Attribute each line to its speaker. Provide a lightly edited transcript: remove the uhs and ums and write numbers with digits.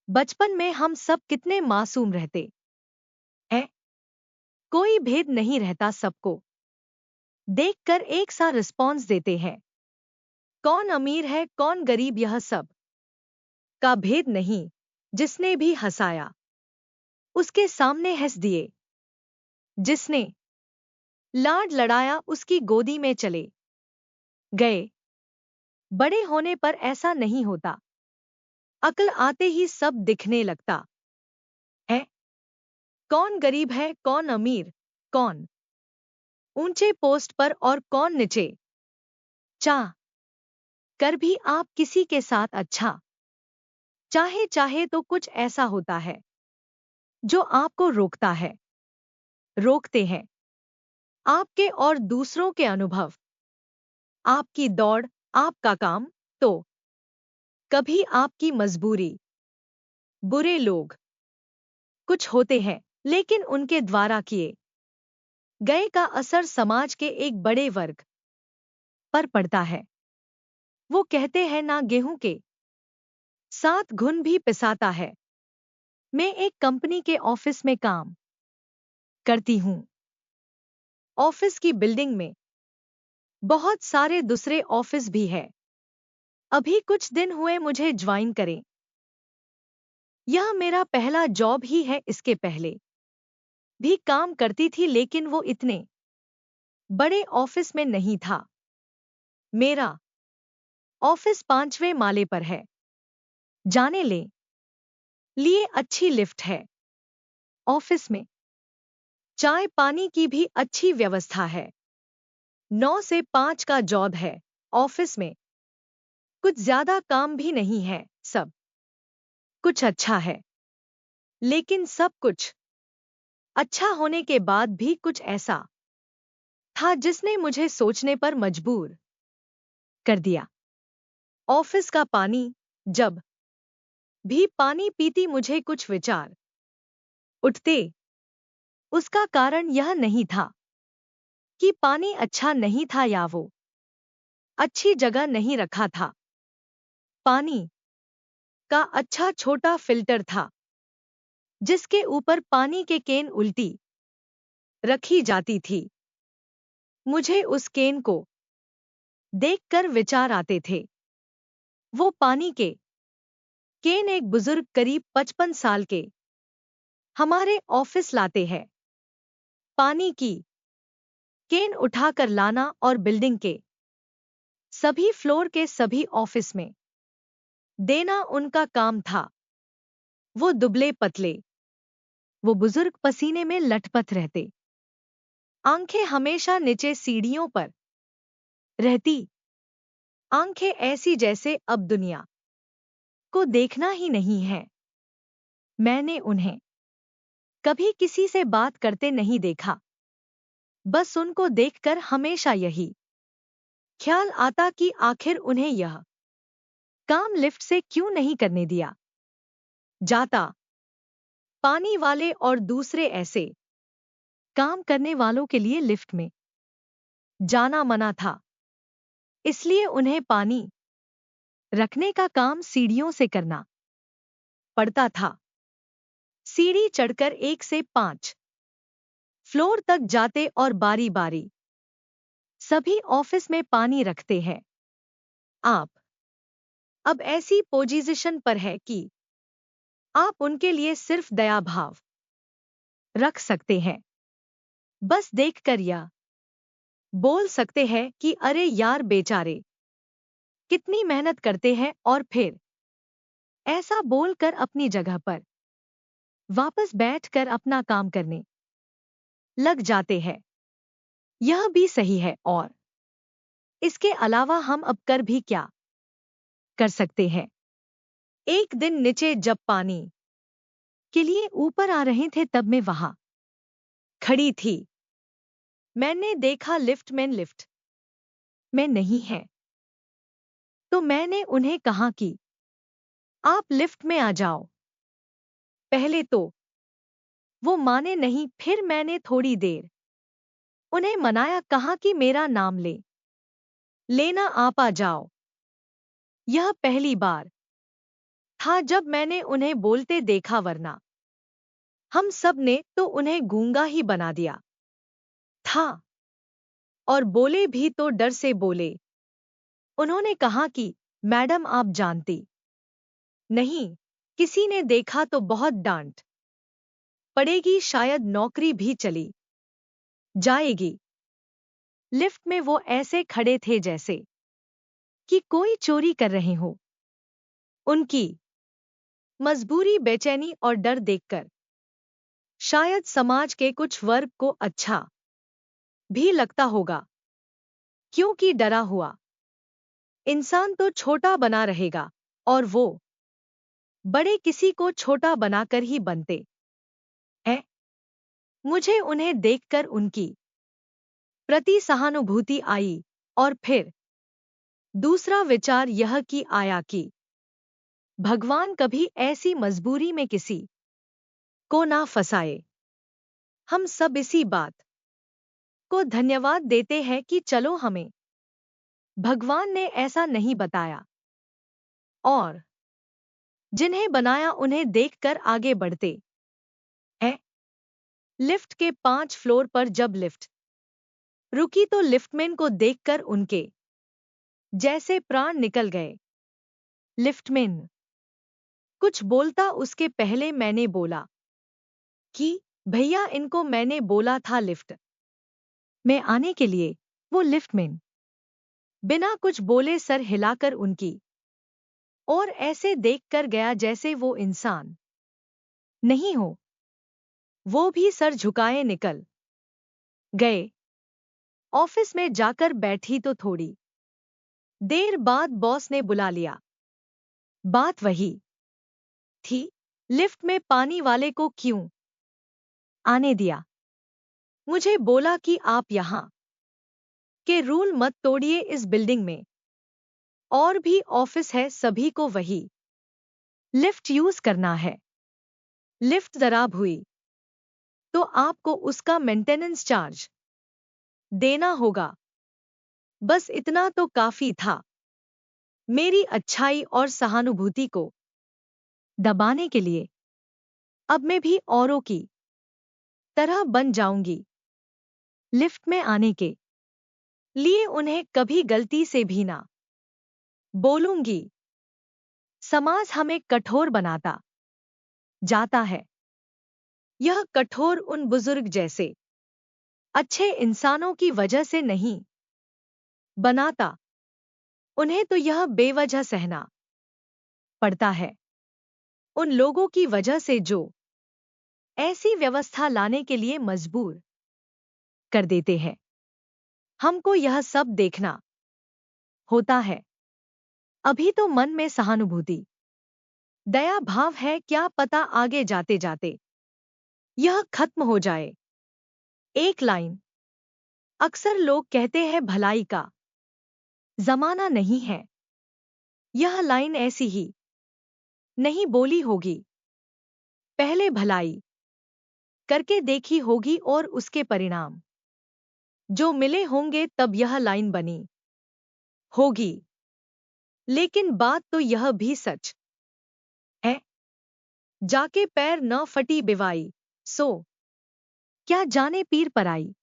Speaker 1: बचपन में हम सब कितने मासूम रहते हैं। कोई भेद नहीं रहता, सबको देखकर एक सा रिस्पॉन्स देते हैं। कौन अमीर है कौन गरीब, यह सब का भेद नहीं। जिसने भी हंसाया उसके सामने हंस दिए, जिसने लाड लड़ाया उसकी गोदी में चले गए। बड़े होने पर ऐसा नहीं होता, अक्ल आते ही सब दिखने लगता है। कौन गरीब है कौन अमीर, कौन ऊंचे पोस्ट पर और कौन नीचे। चाह कर भी आप किसी के साथ अच्छा चाहे चाहे तो कुछ ऐसा होता है जो आपको रोकता है, रोकते हैं आपके और दूसरों के अनुभव, आपकी दौड़, आपका काम। तो कभी आपकी मजबूरी। बुरे लोग कुछ होते हैं, लेकिन उनके द्वारा किए गए का असर समाज के एक बड़े वर्ग पर पड़ता है। वो कहते हैं ना, गेहूं के साथ घुन भी पिसाता है। मैं एक कंपनी के ऑफिस में काम करती हूँ। ऑफिस की बिल्डिंग में बहुत सारे दूसरे ऑफिस भी है। अभी कुछ दिन हुए मुझे ज्वाइन करें। यह मेरा पहला जॉब ही है। इसके पहले भी काम करती थी, लेकिन वो इतने बड़े ऑफिस में नहीं था। मेरा ऑफिस 5वें माले पर है। जाने ले लिए अच्छी लिफ्ट है। ऑफिस में चाय पानी की भी अच्छी व्यवस्था है। 9 से 5 का जॉब है। ऑफिस में कुछ ज्यादा काम भी नहीं है। सब कुछ अच्छा है, लेकिन सब कुछ अच्छा होने के बाद भी कुछ ऐसा था जिसने मुझे सोचने पर मजबूर कर दिया। ऑफिस का पानी। जब भी पानी पीती मुझे कुछ विचार उठते। उसका कारण यह नहीं था कि पानी अच्छा नहीं था या वो अच्छी जगह नहीं रखा था। पानी का अच्छा छोटा फिल्टर था, जिसके ऊपर पानी के केन उल्टी रखी जाती थी। मुझे उस केन को देखकर विचार आते थे। वो पानी के केन एक बुजुर्ग करीब 55 साल के हमारे ऑफिस लाते हैं। पानी की केन उठाकर लाना और बिल्डिंग के सभी फ्लोर के सभी ऑफिस में देना उनका काम था। वो दुबले पतले, वो बुजुर्ग पसीने में लटपथ रहते। आंखें हमेशा नीचे सीढ़ियों पर रहती। आंखें ऐसी जैसे अब दुनिया को देखना ही नहीं है। मैंने उन्हें कभी किसी से बात करते नहीं देखा। बस उनको देखकर हमेशा यही ख्याल आता कि आखिर उन्हें यह काम लिफ्ट से क्यों नहीं करने दिया जाता। पानी वाले और दूसरे ऐसे काम करने वालों के लिए लिफ्ट में जाना मना था, इसलिए उन्हें पानी रखने का काम सीढ़ियों से करना पड़ता था। सीढ़ी चढ़कर 1 से 5 फ्लोर तक जाते और बारी बारी सभी ऑफिस में पानी रखते हैं। आप अब ऐसी पोजीशन पर है कि आप उनके लिए सिर्फ दया भाव रख सकते हैं। बस देखकर या बोल सकते हैं कि अरे यार बेचारे कितनी मेहनत करते हैं, और फिर ऐसा बोलकर अपनी जगह पर वापस बैठकर अपना काम करने लग जाते हैं। यह भी सही है, और इसके अलावा हम अब कर भी क्या कर सकते हैं। एक दिन नीचे जब पानी के लिए ऊपर आ रहे थे, तब मैं वहां खड़ी थी। मैंने देखा लिफ्टमैन लिफ्ट में नहीं है, तो मैंने उन्हें कहा कि आप लिफ्ट में आ जाओ। पहले तो वो माने नहीं, फिर मैंने थोड़ी देर उन्हें मनाया, कहा कि मेरा नाम लेना, आप आ जाओ। यह पहली बार था जब मैंने उन्हें बोलते देखा, वरना हम सब ने तो उन्हें गूंगा ही बना दिया था। और बोले भी तो डर से बोले। उन्होंने कहा कि मैडम आप जानती नहीं, किसी ने देखा तो बहुत डांट पड़ेगी, शायद नौकरी भी चली जाएगी। लिफ्ट में वो ऐसे खड़े थे जैसे कि कोई चोरी कर रहे हो। उनकी मजबूरी, बेचैनी और डर देखकर शायद समाज के कुछ वर्ग को अच्छा भी लगता होगा, क्योंकि डरा हुआ इंसान तो छोटा बना रहेगा और वो बड़े किसी को छोटा बनाकर ही बनते हैं। मुझे उन्हें देखकर उनकी प्रति सहानुभूति आई और फिर दूसरा विचार यह कि आया कि भगवान कभी ऐसी मजबूरी में किसी को ना फंसाए। हम सब इसी बात को धन्यवाद देते हैं कि चलो हमें भगवान ने ऐसा नहीं बताया, और जिन्हें बनाया उन्हें देखकर आगे बढ़ते हैं। लिफ्ट के 5 फ्लोर पर जब लिफ्ट रुकी तो लिफ्टमैन को देखकर उनके जैसे प्राण निकल गए। लिफ्टमैन कुछ बोलता उसके पहले मैंने बोला कि भैया, इनको मैंने बोला था लिफ्ट में आने के लिए। वो लिफ्टमैन बिना कुछ बोले सर हिलाकर उनकी और ऐसे देखकर गया जैसे वो इंसान नहीं हो। वो भी सर झुकाए निकल गए। ऑफिस में जाकर बैठी तो थोड़ी देर बाद बॉस ने बुला लिया। बात वही थी, लिफ्ट में पानी वाले को क्यों आने दिया। मुझे बोला कि आप यहां के रूल मत तोड़िए, इस बिल्डिंग में और भी ऑफिस है, सभी को वही लिफ्ट यूज करना है। लिफ्ट खराब हुई तो आपको उसका मेंटेनेंस चार्ज देना होगा। बस इतना तो काफी था मेरी अच्छाई और सहानुभूति को दबाने के लिए। अब मैं भी औरों की तरह बन जाऊंगी। लिफ्ट में आने के लिए उन्हें कभी गलती से भी ना बोलूंगी। समाज हमें कठोर बनाता जाता है। यह कठोर उन बुजुर्ग जैसे अच्छे इंसानों की वजह से नहीं बनाता, उन्हें तो यह बेवजह सहना पड़ता है उन लोगों की वजह से जो ऐसी व्यवस्था लाने के लिए मजबूर कर देते हैं। हमको यह सब देखना होता है। अभी तो मन में सहानुभूति, दया भाव है, क्या पता आगे जाते जाते यह खत्म हो जाए। एक लाइन अक्सर लोग कहते हैं, भलाई का जमाना नहीं है। यह लाइन ऐसी ही नहीं बोली होगी, पहले भलाई करके देखी होगी और उसके परिणाम जो मिले होंगे, तब यह लाइन बनी होगी। लेकिन बात तो यह भी सच है, जाके पैर न फटी बिवाई, सो क्या जाने पीर पराई।